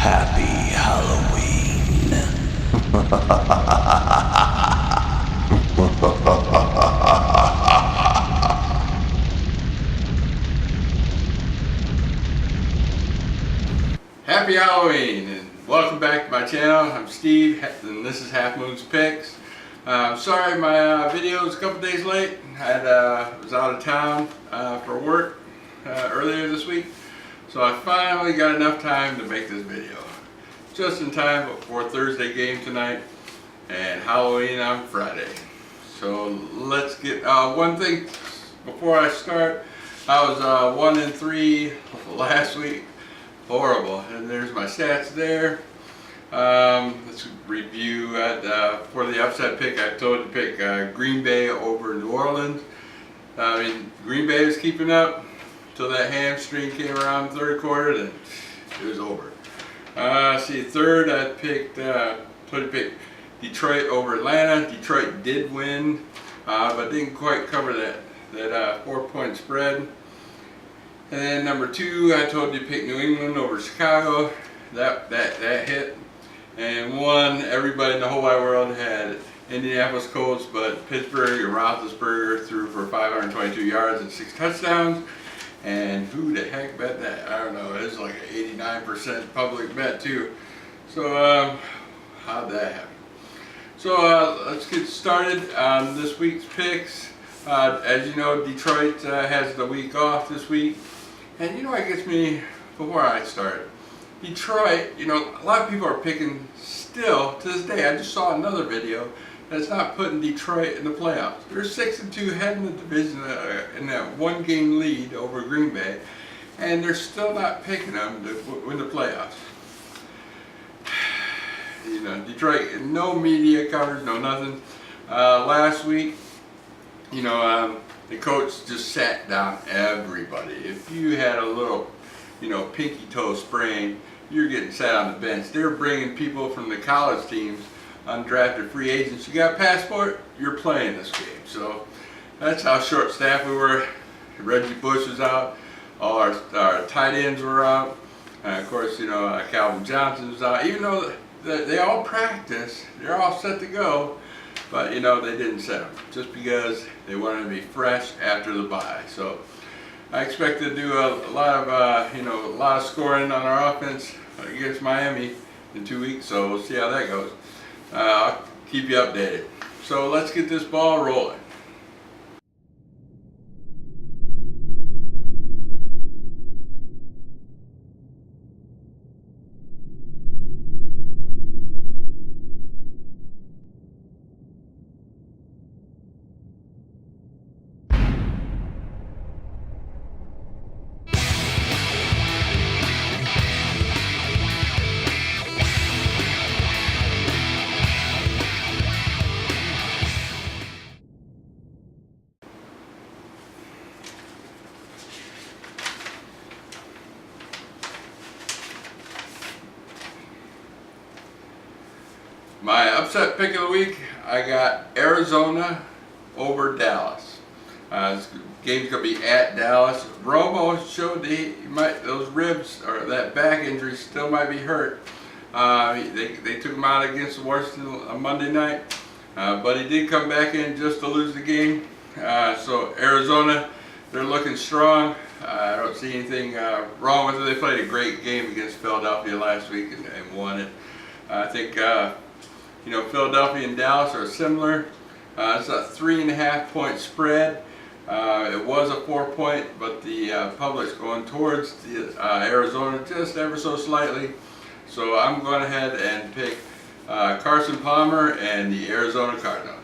Happy Halloween. Happy Halloween and welcome back to my channel. I'm Steve and this is Half Moon's Picks. Sorry my video was a couple days late. I was out of town for work earlier this week. So I finally got enough time to make this video. Just in time for Thursday game tonight and Halloween on Friday. So let's get, one thing before I start. I was 1-3 last week. Horrible. And there's my stats there. Let's review for the upset pick. I told you to pick Green Bay over New Orleans. I mean, Green Bay is keeping up until that hamstring came around the third quarter, then it was over. See, third I picked Detroit over Atlanta. Detroit did win, but didn't quite cover that 4-point spread. And then number two, I told you to pick New England over Chicago. That hit. And one, everybody in the whole wide world had Indianapolis Colts, but Pittsburgh and Roethlisberger threw for 522 yards and 6 touchdowns. And who the heck bet that? I don't know. It was like an 89% public bet too. So how'd that happen? So let's get started on this week's picks. As you know, Detroit has the week off this week. And you know what gets me, before I start, Detroit, you know, a lot of people are picking still to this day. I just saw another video that's not putting Detroit in the playoffs. They're 6-2 heading the division in that 1-game lead over Green Bay, and they're still not picking them to win the playoffs. You know, Detroit, no media coverage, no nothing. Last week, you know, the coach just sat down everybody. If you had a little, you know, pinky toe sprain, you're getting sat on the bench. They're bringing people from the college teams, undrafted free agents. You got a passport, you're playing this game. So that's how short staffed we were. Reggie Bush was out. All our tight ends were out. Of course, you know, Calvin Johnson was out. Even though they all practice, they're all set to go. But, you know, they didn't set them just because they wanted to be fresh after the bye. So I expect to do a lot of, you know, a lot of scoring on our offense against Miami in 2 weeks. So we'll see how that goes. I'll keep you updated. So let's get this ball rolling. My upset pick of the week, I got Arizona over Dallas. This game's going to be at Dallas. Romo showed those ribs or that back injury still might be hurt. They took him out against Washington on Monday night, but he did come back in just to lose the game. So Arizona, they're looking strong. I don't see anything wrong with it. They played a great game against Philadelphia last week and won it. I think you know, Philadelphia and Dallas are similar. It's a 3.5-point spread. It was a 4-point, but the public's going towards the Arizona just ever so slightly. So I'm going ahead and pick Carson Palmer and the Arizona Cardinals.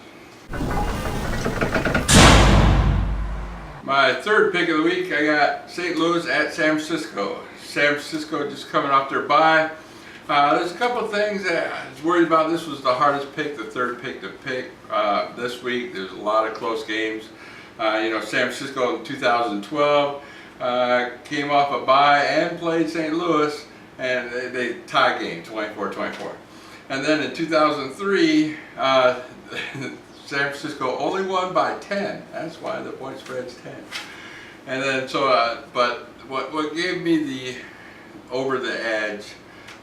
My third pick of the week, I got St. Louis at San Francisco. San Francisco just coming off their bye. There's a couple of things that I was worried about. This was the hardest pick, the third pick to pick this week. There's a lot of close games. You know, San Francisco in 2012 came off a bye and played St. Louis, and they tied game 24-24. And then in 2003, San Francisco only won by 10. That's why the point spread's 10. And then so, but what gave me the over the edge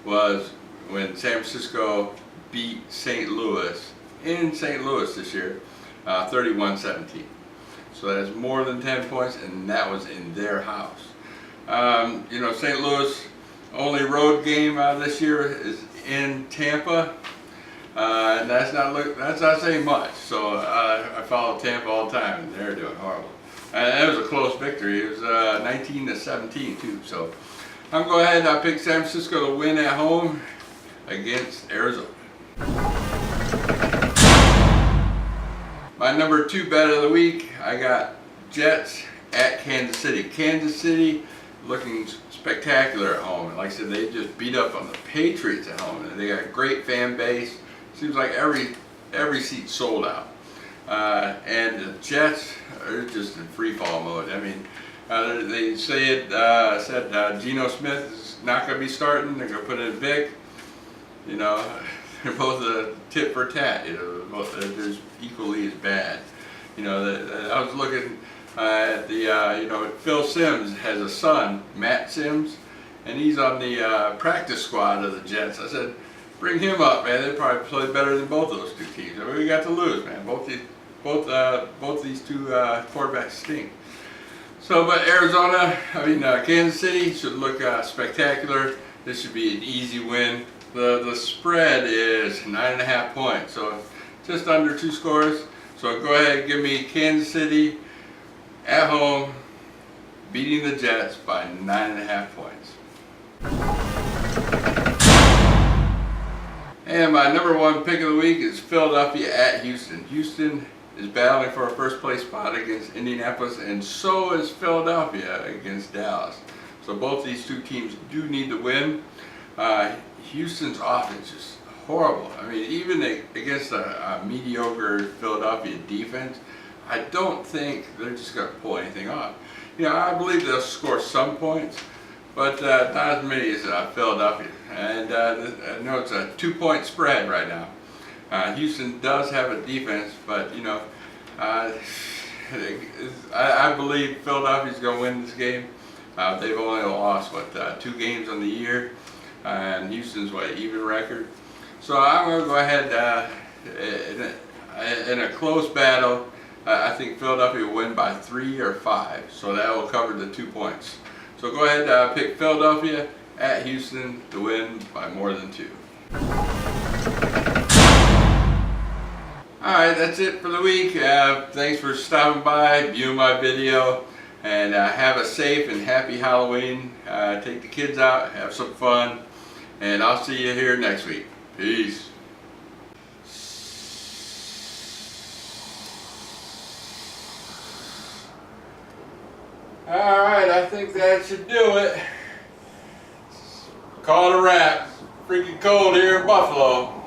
was when San Francisco beat St. Louis in St. Louis this year, 31-17. So that's more than 10 points, and that was in their house. You know, St. Louis only road game this year is in Tampa, and that's not saying much. So I follow Tampa all the time, and they're doing horrible. And it was a close victory. It was 19-17 too. So I'm going ahead and pick San Francisco to win at home against Arizona. My number 2 bet of the week, I got Jets at Kansas City. Kansas City looking spectacular at home. And like I said, they just beat up on the Patriots at home. And they got a great fan base. Seems like every seat sold out. And the Jets are just in free fall mode. I mean, they said Geno Smith is not going to be starting. They're going to put in Vic. You know, they're both a tit for tat. You know, they're equally as bad. You know, I was looking at the you know, Phil Simms has a son, Matt Simms, and he's on the practice squad of the Jets. I said, bring him up, man. They probably play better than both those two teams. I mean, we got to lose, man. Both these two quarterbacks stink. So, but Arizona, Kansas City should look spectacular. This should be an easy win. The spread is 9.5 points, so just under 2 scores. So go ahead and give me Kansas City at home, beating the Jets by 9.5 points. And my number 1 pick of the week is Philadelphia at Houston. Houston is battling for a first place spot against Indianapolis, and so is Philadelphia against Dallas. So both these two teams do need to win. Houston's offense is horrible. I mean, even against a mediocre Philadelphia defense, I don't think they're just going to pull anything off. You know, I believe they'll score some points, but not as many as Philadelphia. And I know it's a 2-point spread right now. Houston does have a defense, but you know, I believe Philadelphia's going to win this game. They've only lost 2 games on the year, and Houston's even record. So I'm going to go ahead in a close battle. I think Philadelphia will win by 3 or 5, so that will cover the 2 points. So go ahead and pick Philadelphia at Houston to win by more than 2. Alright, that's it for the week. Thanks for stopping by, viewing my video, and have a safe and happy Halloween. Take the kids out, have some fun, and I'll see you here next week. Peace. Alright, I think that should do it. Call it a wrap. Freaking cold here in Buffalo.